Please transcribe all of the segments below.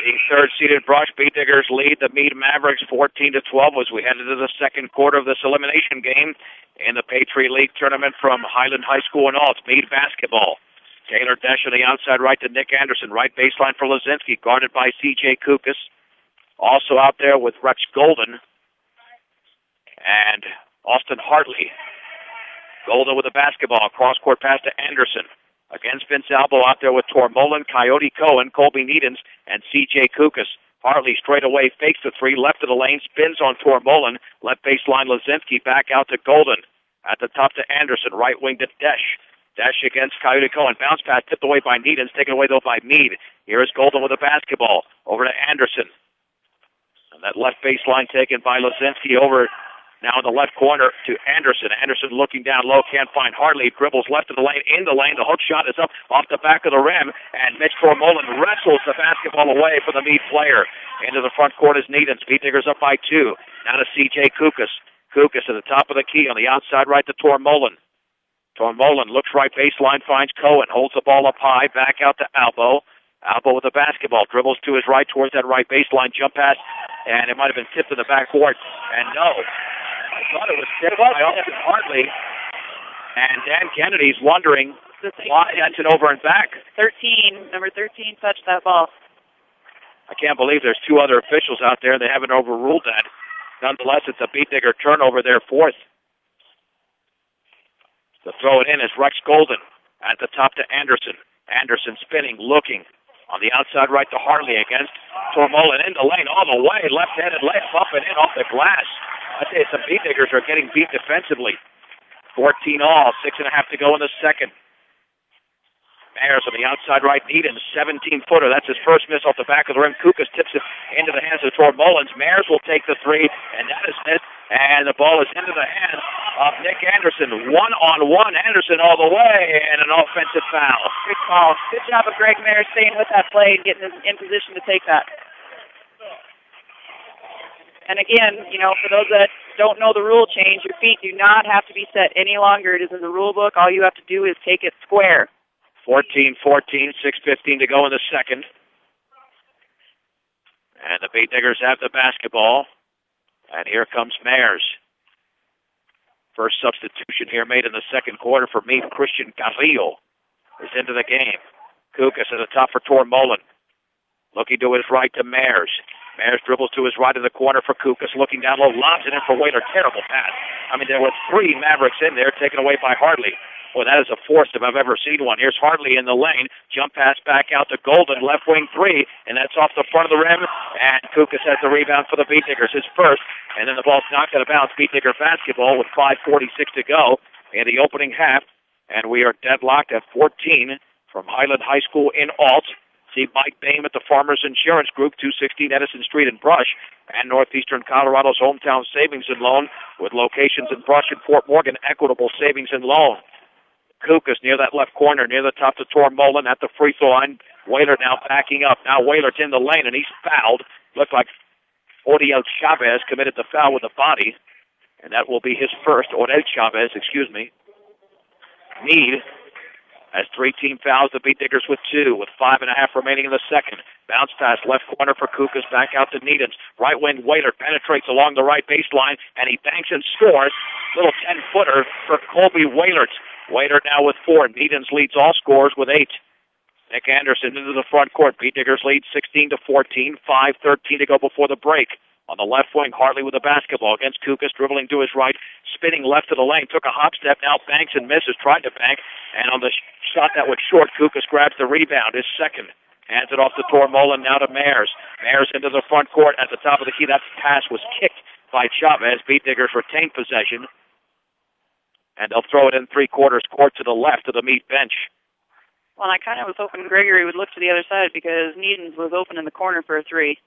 The third-seeded Brush Beat Diggers lead the Mead Mavericks 14-12 as we head into the second quarter of this elimination game in the Patriot League tournament from Highland High School in Alt. Mead basketball. Taylor Desch on the outside right to Nick Anderson. Right baseline for Lazinski, guarded by C.J. Kukas. Also out there with Rex Golden and Austin Hartley. Golden with the basketball. Cross-court pass to Anderson. Against Vince Albo out there with Tormolin, Coyote Cohen, Colby Needens, and C.J. Kukas. Hartley straight away fakes the three, left of the lane, spins on Tormolin. Left baseline Lazinski, back out to Golden. At the top to Anderson, right wing to Desch. Desch against Coyote Cohen. Bounce pass tipped away by Needens, taken away though by Mead. Here is Golden with the basketball. Over to Anderson. And that left baseline taken by Lazinski over now in the left corner to Anderson. Anderson looking down low, can't find Hartley. Dribbles left of the lane, in the lane. The hook shot is up off the back of the rim, and Mitch Tormolin wrestles the basketball away for the Mead player. Into the front court is Needens. Mead Diggers up by 2. Now to C.J. Kukas. Kukas at the top of the key on the outside right to Tormolin. Tormolin looks right baseline, finds Cohen, holds the ball up high, back out to Albo. Albo with the basketball, dribbles to his right towards that right baseline, jump pass, and it might have been tipped in the backcourt, and no. I thought it was tipped by Austin Hartley, and Dan Kennedy's wondering why that's an over and back. Number 13 touched that ball. I can't believe there's 2 other officials out there. They haven't overruled that. Nonetheless, it's a Beat Digger turnover there, 4th. To throw it in is Rex Golden at the top to Anderson. Anderson spinning, looking. On the outside right to Hartley against Tormolin in the lane all the way. Left-handed layup up and in off the glass. I tell you, some Beat Diggers are getting beat defensively. 14 all, 6.5 to go in the second. Mayers on the outside right, Needham, 17-footer. That's his first miss off the back of the rim. Kukas tips it into the hands of Tormolin. Mayers will take the three, and that is missed. And the ball is into the hands of Nick Anderson. One-on-one, Anderson all the way, and an offensive foul. Good call. Good job of Greg Mayers staying with that play and getting in position to take that. And again, for those that don't know the rule change, your feet do not have to be set any longer. It is in the rule book. All you have to do is take it square. 14-14, 6:15 to go in the second. And the Beat Diggers have the basketball. And here comes Mayers. First substitution here made in the second quarter for Mead. Christian Carrillo is into the game. Kukas at the top for Tormolin. Looking to his right to Mayers. Mayers dribbles to his right in the corner for Kukas. Looking down low, lobs it in for Whaler. Terrible pass. I mean, there were 3 Mavericks in there, taken away by Hartley. Boy, that is a force if I've ever seen one. Here's Hartley in the lane. Jump pass back out to Golden, left wing 3, and that's off the front of the rim. And Kukas has the rebound for the Beat Diggers, his first. And then the ball's knocked out of bounds. Beat Digger basketball with 5:46 to go in the opening half. And we are deadlocked at 14 from Highland High School in Alt. See Mike Boehm at the Farmers Insurance Group, 216 Edison Street in Brush, and Northeastern Colorado's Hometown Savings and Loan with locations in Brush and Fort Morgan, Equitable Savings and Loan. Kukas near that left corner, near the top to Tormolin at the free throw line. Whaler now backing up. Now Whaler's in the lane, and he's fouled. Looked like Odiel Chavez committed the foul with the body, and that will be his first. Odell Chavez, excuse me. Mead has 3 team fouls. The Beat Diggers with 2, with 5.5 remaining in the second. Bounce pass left corner for Kukas, back out to Needens. Right wing Whaler penetrates along the right baseline, and he banks and scores. Little 10-footer for Colby Whalert. Whaler now with 4. Needens leads all scorers with 8. Nick Anderson into the front court. Beat Diggers lead 16-14. 5:13 to go before the break. On the left wing, Hartley with the basketball against Kukas, dribbling to his right, spinning left of the lane, took a hop step, now banks and misses, tried to bank, and on the shot that was short, Kukas grabs the rebound, his second. Hands it off to Tormolin, now to Mayers. Mayers into the front court at the top of the key. That pass was kicked by Chavez. Beat Diggers retain possession. And they'll throw it in 3/4 court to the left of the Mead bench. Well, I kind of was hoping Gregory would look to the other side because Needens was open in the corner for a 3.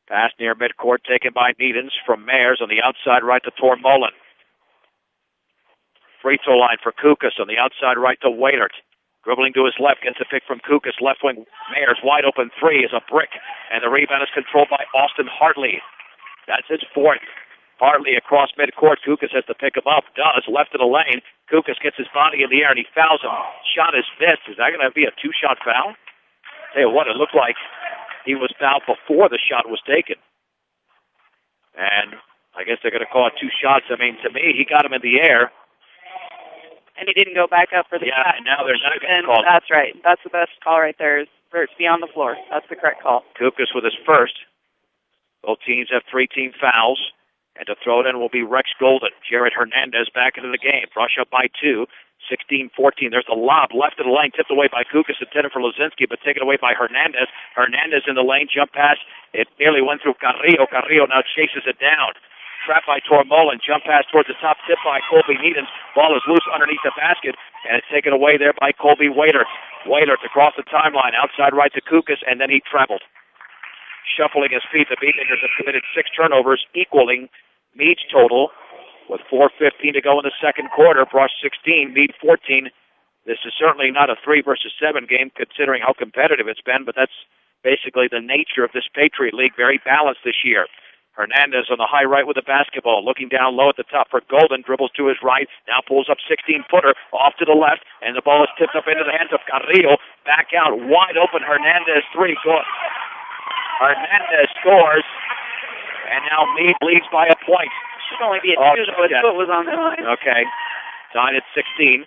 Pass near midcourt taken by Needens from Mayers on the outside right to Tormolin. Free throw line for Kukas on the outside right to Waitert. Dribbling to his left, gets a pick from Kukas. Left wing Mayers wide open 3 is a brick. And the rebound is controlled by Austin Hartley. That's his 4th. Hartley across midcourt. Kukas has to pick him up. Does. Left of the lane. Kukas gets his body in the air and he fouls him. Shot is missed. Is that going to be a 2-shot foul? Tell you what, it looked like he was fouled before the shot was taken. And I guess they're going to call it 2 shots. I mean, to me, he got him in the air. And he didn't go back up for the shot. Yeah, now they're not going to call it. That's right. That's the best call right there, is for it to be on the floor. That's the correct call. Kukas with his first. Both teams have 3 team fouls. And to throw it in will be Rex Golden. Jared Hernandez back into the game. Brush up by 2. 16-14. There's a lob left of the lane, tipped away by Kukas, intended for Lazinski, but taken away by Hernandez. Hernandez in the lane, jump pass. It nearly went through Carrillo. Carrillo now chases it down. Trapped by Tormolin. Jump pass towards the top, tipped by Colby Needham. Ball is loose underneath the basket, and it's taken away there by Colby Waitert. Waitert across the timeline, outside right to Kukas, and then he traveled. Shuffling his feet, the Beatnikers have committed 6 turnovers, equaling Mead's total. With 4:15 to go in the second quarter, Brush 16, Mead 14. This is certainly not a 3 versus 7 game, considering how competitive it's been, but that's basically the nature of this Patriot League. Very balanced this year. Hernandez on the high right with the basketball, looking down low at the top for Golden, dribbles to his right, now pulls up 16-footer off to the left, and the ball is tipped up into the hands of Carrillo. Back out, wide open, Hernandez 3, good. Hernandez scores, and now Mead leads by a point. Should only be a 2, though his foot was on the line. Okay, tied at 16.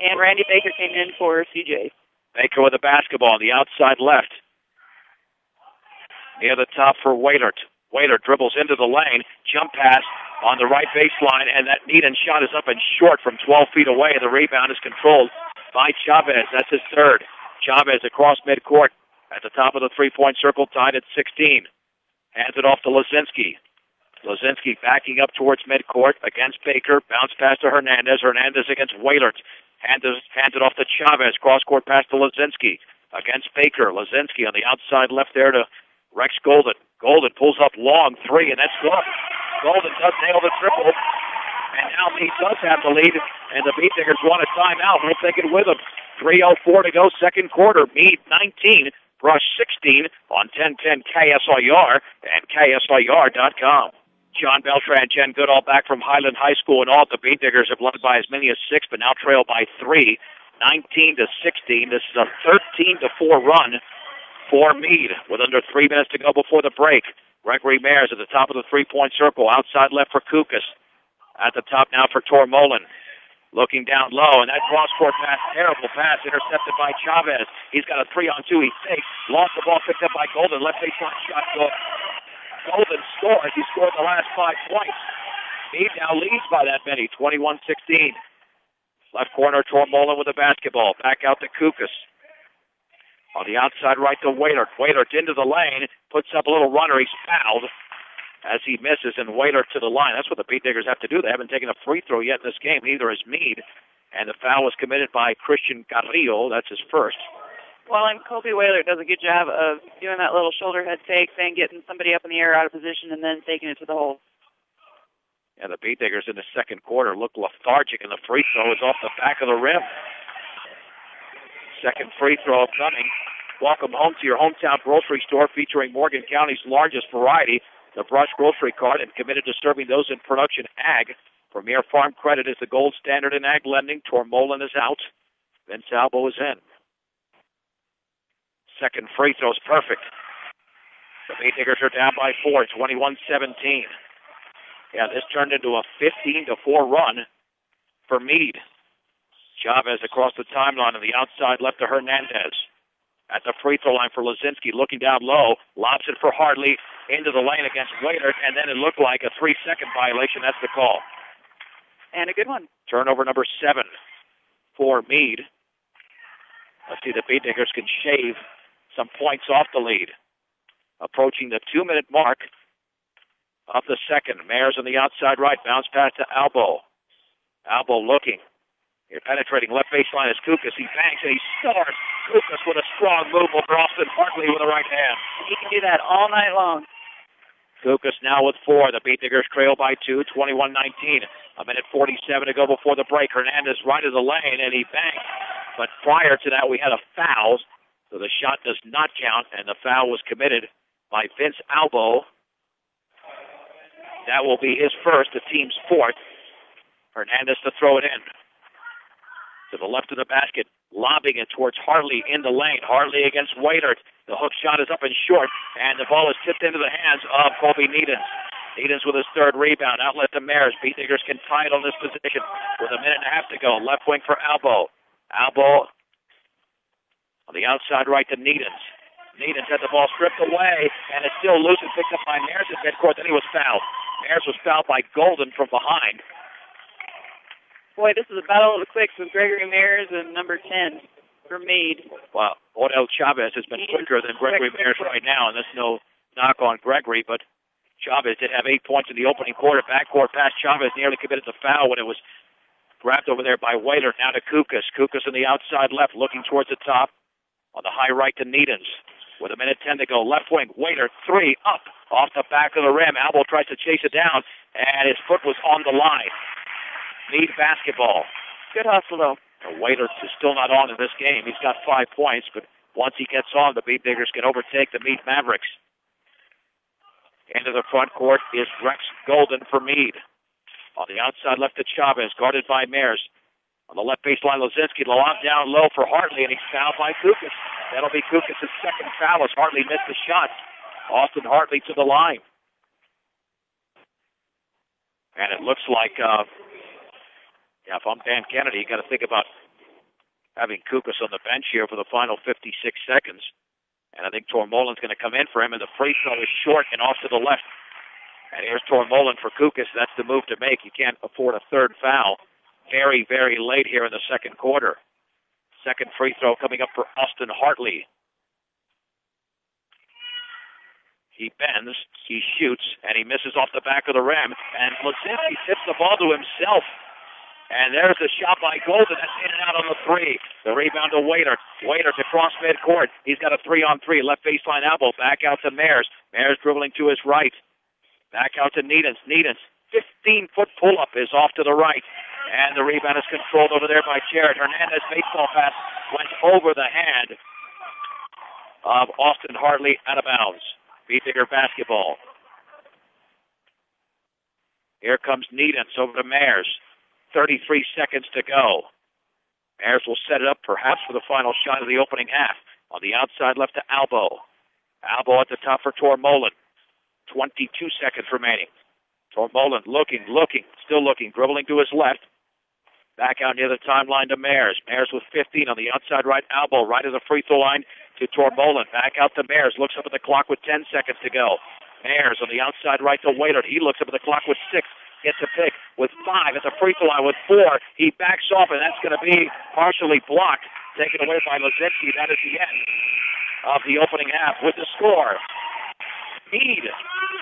And Randy Baker came in for CJ. Baker with the basketball on the outside left. Near the top for Waitert. Waitert dribbles into the lane, jump pass on the right baseline, and that Needham shot is up and short from 12 feet away. The rebound is controlled by Chavez. That's his third. Chavez across midcourt at the top of the three-point circle, tied at 16. Hands it off to Lazinski. Lazinski backing up towards midcourt against Baker. Bounce pass to Hernandez. Hernandez against Waitert. Hands it off to Chavez. Cross-court pass to Lazinski against Baker. Lazinski on the outside left there to Rex Golden. Golden pulls up long 3, and that's good. Golden does nail the triple. And now Mead does have the lead, and the Beatnikers want a timeout. We'll take it with them. 3:04 to go, second quarter. Mead 19, Brush 16 on 1010 KSIR and KSIR.com. John Beltran, Jen Goodall back from Highland High School in all. The Beatnikers have led by as many as 6, but now trail by 3, 19-16. This is a 13-4 run for Mead with under 3 minutes to go before the break. Gregory Mayers at the top of the three-point circle. Outside left for Kukas. At the top now for Tormolin. Looking down low, and that cross-court pass, terrible pass, intercepted by Chavez. He's got a 3-on-2. He fakes. Lost the ball, picked up by Golden. Left baseline shot good. Golden scores. He scored the last 5 points. Mead now leads by that many, 21-16. Left corner, Tormolin with the basketball. Back out to Kukas. On the outside right to Waitert. Waitert into the lane, puts up a little runner. He's fouled as he misses, and Waitert to the line. That's what the Beatnikers have to do. They haven't taken a free throw yet in this game. Neither has Mead. And the foul was committed by Christian Carrillo. That's his first. Well, and Colby Waitert does a good job of doing that little shoulder head fake, then getting somebody up in the air out of position, and then taking it to the hole. And the Beatnikers in the second quarter look lethargic, and the free throw is off the back of the rim. Second free throw coming. Welcome home to your hometown grocery store featuring Morgan County's largest variety, the Brush Grocery Cart, and committed to serving those in production ag. Premier Farm Credit is the gold standard in ag lending. Tormolin is out. Vince Albo is in. Second free throw is perfect. The Beatnikers are down by 4, 21-17. Yeah, this turned into a 15-4 run for Mead. Chavez across the timeline on the outside left to Hernandez. At the free throw line for Lazinski, looking down low, lobs it for Hartley into the lane against Waitert, and then it looked like a 3-second violation. That's the call. And a good one. Turnover number 7 for Mead. Let's see, the Beatnikers can shave some points off the lead. Approaching the 2-minute mark of the second. Mayers on the outside right, bounce pass to Albo. Albo looking. Here penetrating left baseline is Kukas. He banks and he scores. Kukas with a strong move over Austin Hartley with the right hand. He can do that all night long. Kukas now with 4. The Beatnikers trail by 2, 21-19. A minute 47 to go before the break. Hernandez right of the lane, and he banks. But prior to that, we had a foul, so the shot does not count, and the foul was committed by Vince Albo. That will be his first, the team's fourth. Hernandez to throw it in. to the left of the basket, lobbing it towards Hartley in the lane. Hartley against Waitert. The hook shot is up and short, and the ball is tipped into the hands of Colby Needens. Needens with his third rebound. Outlet to Mares. Beat Diggers can tie it on this position with a minute and a half to go. Left wing for Albo. Albo on the outside right to Needens. Needens had the ball stripped away, and it's still loose and picked up by Mares at midcourt. Then he was fouled. Mares was fouled by Golden from behind. Boy, this is a battle of the quicks with Gregory Mares and number 10 for Mead. Well, Odell Chavez has been quicker than Gregory Mares right now, and that's no knock on Gregory, but Chavez did have 8 points in the opening quarter. Backcourt pass. Chavez nearly committed the foul when it was grabbed over there by Waitert. Now to Kukas. Kukas on the outside left, looking towards the top. On the high right to Needens. With a minute 10 to go. Left wing. Waitert, three, up, off the back of the rim. Albo tries to chase it down, and his foot was on the line. Mead basketball. Good hustle, though. Waitert is still not on in this game. He's got 5 points, but once he gets on, the Beat Diggers can overtake the Mead Mavericks. Into the front court is Rex Golden for Mead. On the outside left to Chavez, guarded by Mares. On the left baseline, Lozinski, lob down low for Hartley, and he's fouled by Kukas. That'll be Kukas' second foul as Hartley missed the shot. Austin Hartley to the line. And it looks like, if I'm Dan Kennedy, you got to think about having Kukas on the bench here for the final 56 seconds. And I think Tormolen's going to come in for him, and the free throw is short and off to the left. And here's Tormolen for Kukas. That's the move to make. You can't afford a third foul. Very, very late here in the second quarter. Second free throw coming up for Austin Hartley. He bends, he shoots, and he misses off the back of the rim. And Lozinski tips the ball to himself. And there's a shot by Golden. That's in and out on the three. The rebound to Waitert. Waitert across midcourt. He's got a 3-on-3. Left baseline elbow. Back out to Mares. Mares dribbling to his right. Back out to Needens. Needens, 15-foot pull-up is off to the right. And the rebound is controlled over there by Jarrett. Hernandez baseball pass went over the hand of Austin Hartley out of bounds. Beat Digger basketball. Here comes Needens over to Mares. 33 seconds to go. Mares will set it up perhaps for the final shot of the opening half. On the outside left to Albo. Albo at the top for Tormolen. 22 seconds remaining. Tormolen looking, still looking, dribbling to his left. Back out near the timeline to Mares. Mares with 15 on the outside right. Albo right of the free throw line to Tormolen. Back out to Mares. Looks up at the clock with 10 seconds to go. Mares on the outside right to Waitert. He looks up at the clock with 6. Gets a pick with 5 at the free throw line with 4. He backs off, and that's going to be partially blocked. Taken away by Lozinski. That is the end of the opening half with the score. Mead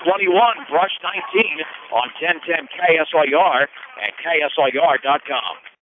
21, Brush 19 on 1010 KSLR and KSLR.com.